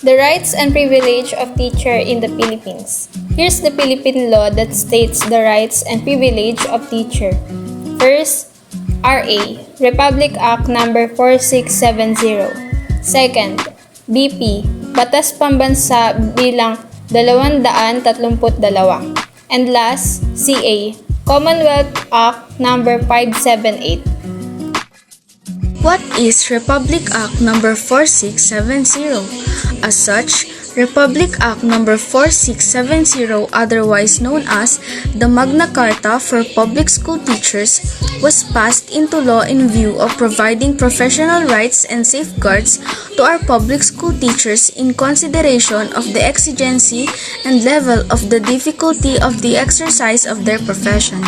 The rights and privilege of teacher in the Philippines. Here's the Philippine law that states the rights and privilege of teacher. First, RA, Republic Act Number 4670. Second, BP, Batas Pambansa bilang 232. And last, CA, Commonwealth Act Number 578. What is Republic Act Number 4670? As such, Republic Act Number 4670, otherwise known as the Magna Carta for Public School Teachers, was passed into law in view of providing professional rights and safeguards to our public school teachers in consideration of the exigency and level of the difficulty of the exercise of their profession.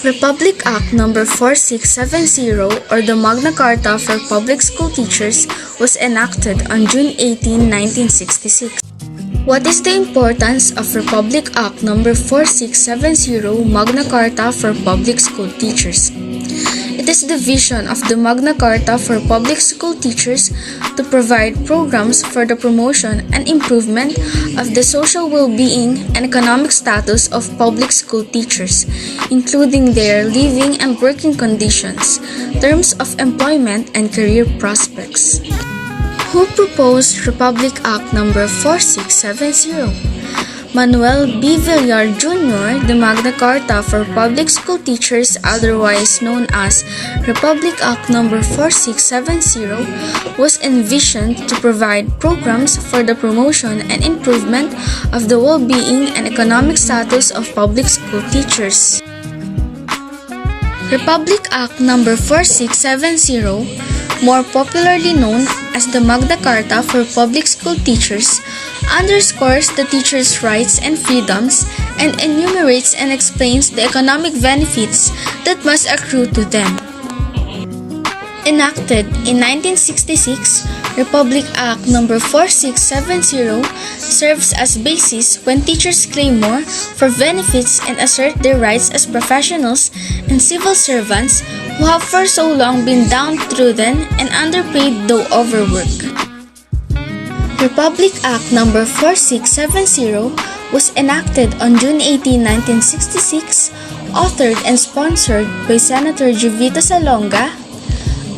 Republic Act Number 4670, or the Magna Carta for Public School Teachers, was enacted on June 18, 1966. What is the importance of Republic Act Number 4670, Magna Carta for Public School Teachers? It is the vision of the Magna Carta for Public School Teachers to provide programs for the promotion and improvement of the social well-being and economic status of public school teachers, including their living and working conditions, terms of employment, and career prospects. Who proposed Republic Act Number 4670? Manuel B. Villar Jr., the Magna Carta for Public School Teachers, otherwise known as Republic Act Number 4670, was envisioned to provide programs for the promotion and improvement of the well-being and economic status of public school teachers. Republic Act Number 4670, more popularly known as the Magna Carta for Public School Teachers, underscores the teachers' rights and freedoms and enumerates and explains the economic benefits that must accrue to them. Enacted in 1966, Republic Act Number 4670 serves as basis when teachers claim more for benefits and assert their rights as professionals and civil servants who have for so long been downtrodden and underpaid though overworked. Republic Act Number 4670 was enacted on June 18, 1966, authored and sponsored by Senator Jovita Salonga.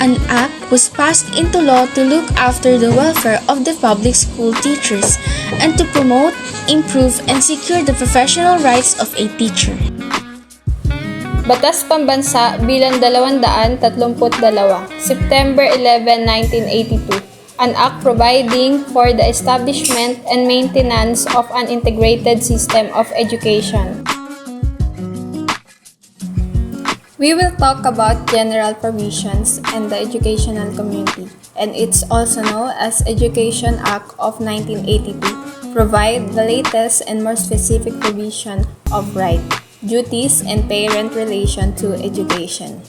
An act was passed into law to look after the welfare of the public school teachers and to promote, improve, and secure the professional rights of a teacher. Batas Pambansa bilang 232, September 11, 1982. An act providing for the establishment and maintenance of an integrated system of education. We will talk about general provisions and the educational community, and it's also known as Education Act of 1982, provide the latest and more specific provision of right, duties, and parent relation to education.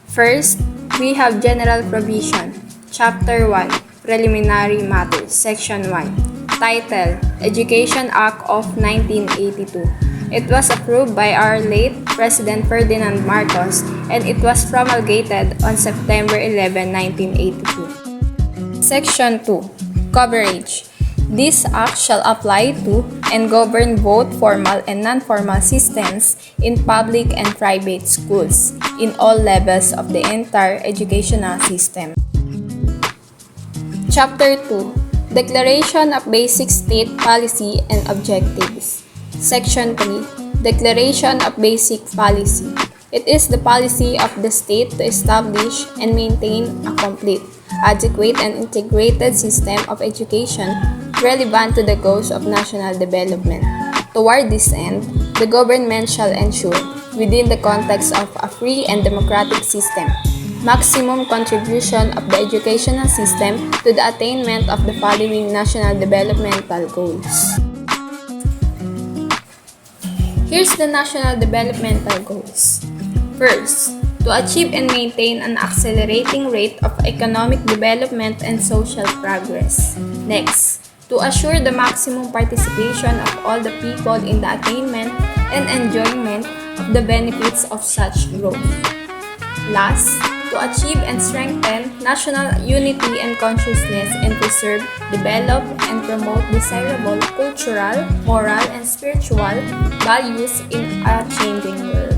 First, we have General Provision, Chapter 1, Preliminary Matters, Section 1, Title, Education Act of 1982. It was approved by our late President Ferdinand Marcos and it was promulgated on September 11, 1982. Section 2, Coverage. This act shall apply to and govern both formal and non-formal systems in public and private schools in all levels of the entire educational system. Chapter 2, Declaration of Basic State Policy and Objectives. Section 3, Declaration of Basic Policy. It is the policy of the state to establish and maintain a complete, adequate, and integrated system of education relevant to the goals of national development. Toward this end, the government shall ensure, within the context of a free and democratic system, maximum contribution of the educational system to the attainment of the following national developmental goals. Here's the national developmental goals. First, to achieve and maintain an accelerating rate of economic development and social progress. Next, to assure the maximum participation of all the people in the attainment and enjoyment of the benefits of such growth. Last, to achieve and strengthen national unity and consciousness and preserve, develop, and promote desirable cultural, moral, and spiritual values in a changing world.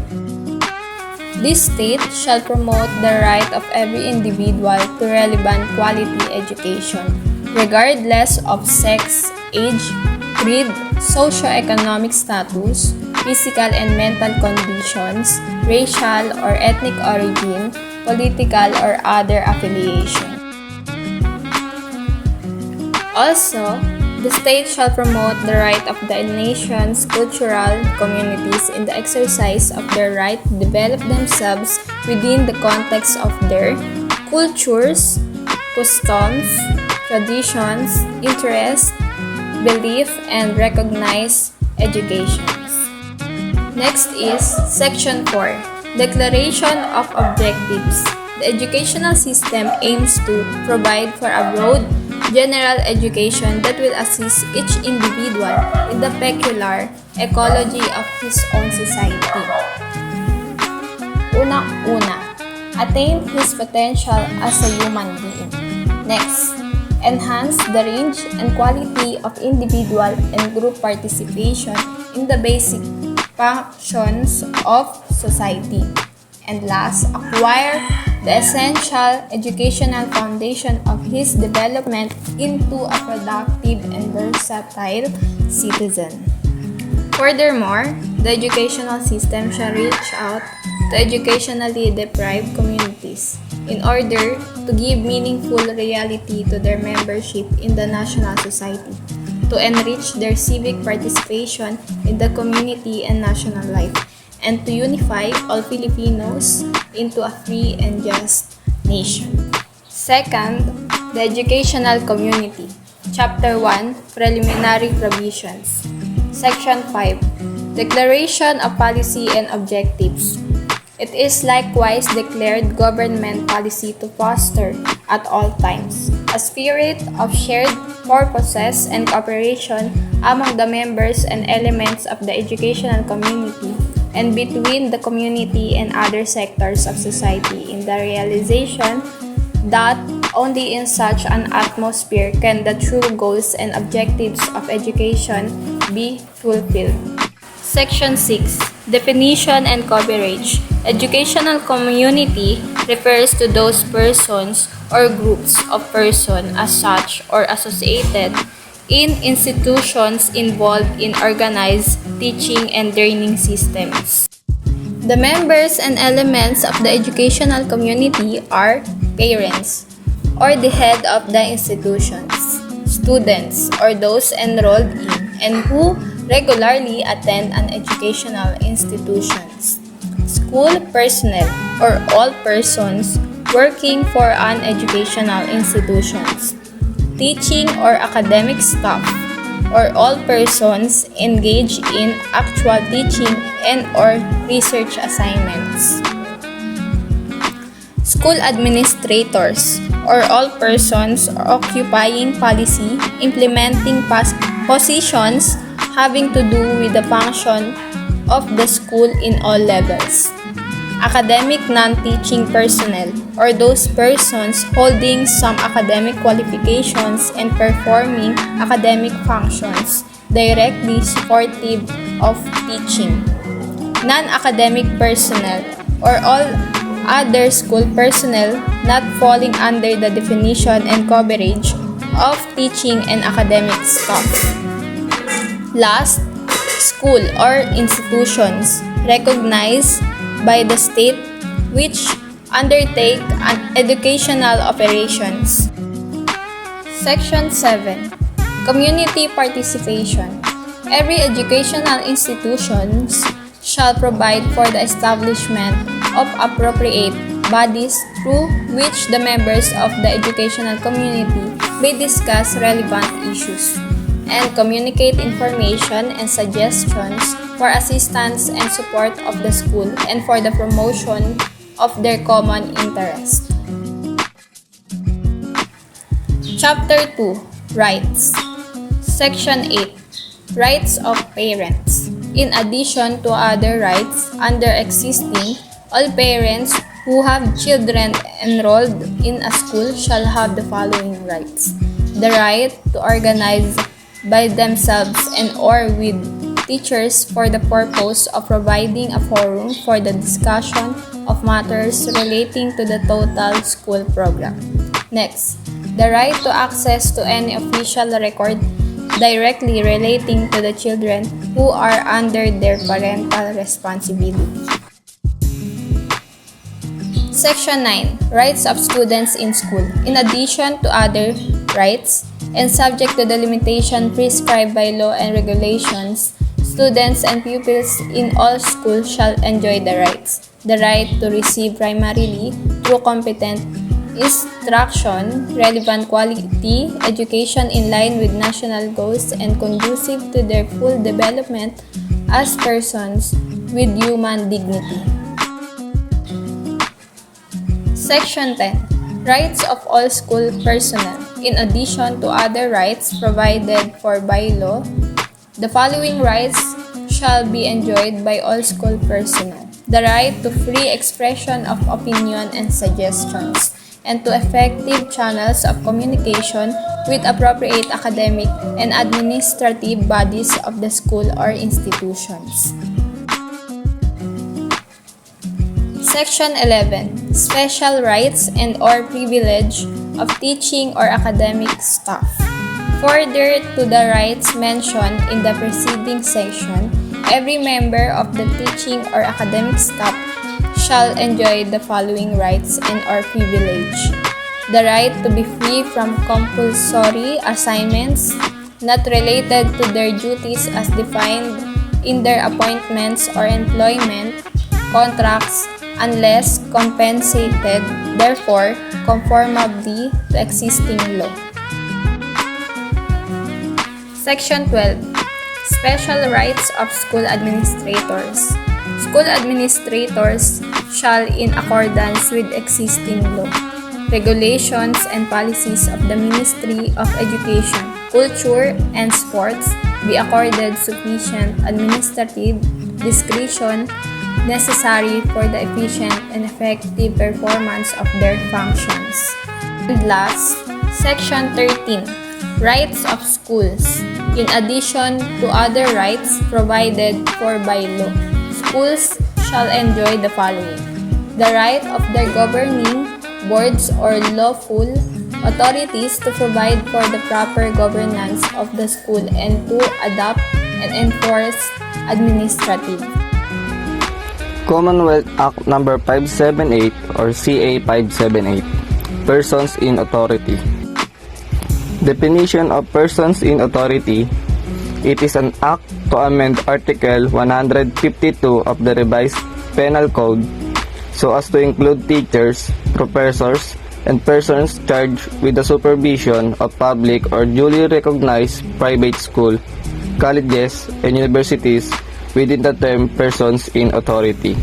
This state shall promote the right of every individual to relevant quality education, regardless of sex, age, creed, socio-economic status, physical and mental conditions, racial or ethnic origin, political or other affiliation. Also, the state shall promote the right of the nation's cultural communities in the exercise of their right to develop themselves within the context of their cultures, customs, traditions, interests, belief, and recognized educations. Next is Section 4, Declaration of Objectives. The educational system aims to provide for a broad, general education that will assist each individual in the peculiar ecology of his own society. Unang-una, attain his potential as a human being. Next, enhance the range and quality of individual and group participation in the basic functions of society. And last, acquire the essential educational foundation of his development into a productive and versatile citizen. Furthermore, the educational system shall reach out to educationally deprived communities in order to give meaningful reality to their membership in the national society, to enrich their civic participation in the community and national life, and to unify all Filipinos into a free and just nation. Second, the educational community. Chapter 1, Preliminary Provisions. Section 5, Declaration of Policy and Objectives. It is likewise declared government policy to foster, at all times, a spirit of shared purposes and cooperation among the members and elements of the educational community and between the community and other sectors of society in the realization that only in such an atmosphere can the true goals and objectives of education be fulfilled. Section 6, Definition and Coverage. Educational community refers to those persons or groups of persons as such or associated in institutions involved in organized teaching and learning systems. The members and elements of the educational community are parents, or the head of the institutions, students, or those enrolled in and who regularly attend an educational institutions, school personnel, or all persons working for an educational institutions, teaching or academic staff, or all persons engaged in actual teaching and or research assignments. School administrators, or all persons occupying policy, implementing positions having to do with the function of the school in all levels. Academic non-teaching personnel, or those persons holding some academic qualifications and performing academic functions directly supportive of teaching. Non-academic personnel, or all other school personnel not falling under the definition and coverage of teaching and academic staff. Last, school or institutions recognized by the state which undertake educational operations. Section 7, Community Participation. Every educational institutions shall provide for the establishment of appropriate bodies through which the members of the educational community may discuss relevant issues and communicate information and suggestions for assistance and support of the school and for the promotion of their common interest. Chapter 2, Rights. Section 8, Rights of Parents. In addition to other rights under existing, all parents who have children enrolled in a school shall have the following rights: the right to organize by themselves and or with teachers for the purpose of providing a forum for the discussion of matters relating to the total school program. Next, the right to access to any official record directly relating to the children who are under their parental responsibility. Section 9. Rights of students in school. In addition to other rights, and subject to the limitation prescribed by law and regulations, students and pupils in all schools shall enjoy the rights. The right to receive primarily through competent instruction, relevant quality education in line with national goals and conducive to their full development as persons with human dignity. Section 10. Rights of all school personnel. In addition to other rights provided for by law, the following rights shall be enjoyed by all school personnel: the right to free expression of opinion and suggestions, and to effective channels of communication with appropriate academic and administrative bodies of the school or institutions. Section 11. Special rights and or privilege of teaching or academic staff. Further to the rights mentioned in the preceding section, every member of the teaching or academic staff shall enjoy the following rights and or privilege: the right to be free from compulsory assignments not related to their duties as defined in their appointments or employment contracts unless compensated therefore conformably to existing law. Section 12. Special rights of school administrators. School administrators shall, in accordance with existing law, regulations and policies of the Ministry of Education, Culture, and Sports, be accorded sufficient administrative discretion necessary for the efficient and effective performance of their functions. And last, Section 13. Rights of schools. In addition to other rights provided for by law, schools shall enjoy the following: the right of their governing boards or lawful authorities to provide for the proper governance of the school and to adopt and enforce administrative. Commonwealth Act No. 578 or CA 578. Persons in Authority. Definition of persons in authority. It is an act to amend Article 152 of the Revised Penal Code so as to include teachers, professors, and persons charged with the supervision of public or duly recognized private school, colleges, and universities within the term persons in authority.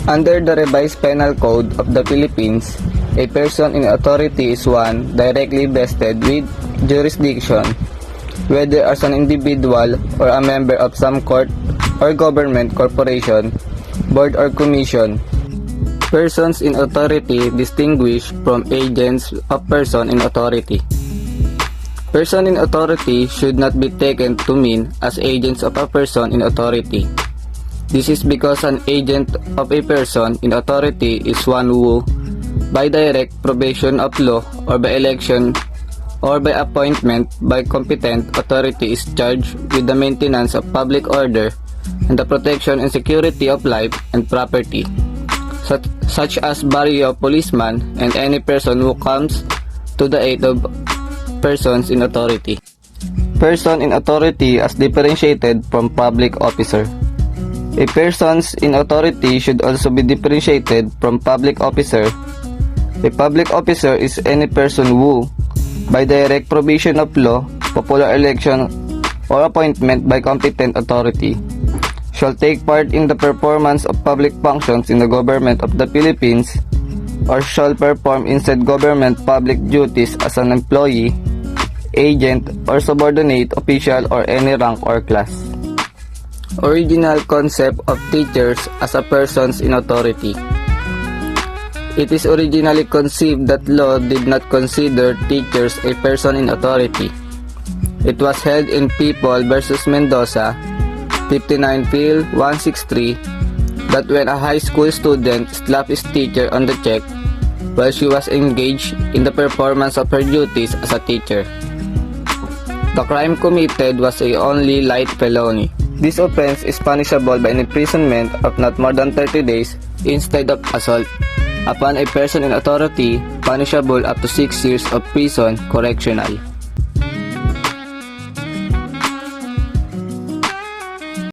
Under the Revised Penal Code of the Philippines, a person in authority is one directly vested with jurisdiction, whether as an individual or a member of some court or government corporation, board or commission. Persons in authority distinguish from agents of person in authority. Person in authority should not be taken to mean as agents of a person in authority. This is because an agent of a person in authority is one who, by direct provision of law or by election or by appointment by competent authority, is charged with the maintenance of public order and the protection and security of life and property, such as barrio policeman and any person who comes to the aid of persons in authority. Person in authority as differentiated from public officer. A persons in authority should also be differentiated from public officer. A public officer is any person who, by direct provision of law, popular election, or appointment by competent authority, shall take part in the performance of public functions in the government of the Philippines, or shall perform in said government public duties as an employee, agent, or subordinate official or any rank or class. Original concept of teachers as a persons in authority. It is originally conceived that law did not consider teachers a person in authority. It was held in People versus Mendoza, 59 Phil 163, that when a high school student slapped his teacher on the cheek while she was engaged in the performance of her duties as a teacher, the crime committed was a only light felony. This offense is punishable by an imprisonment of not more than 30 days instead of assault. Upon a person in authority, punishable up to 6 years of prison correctional.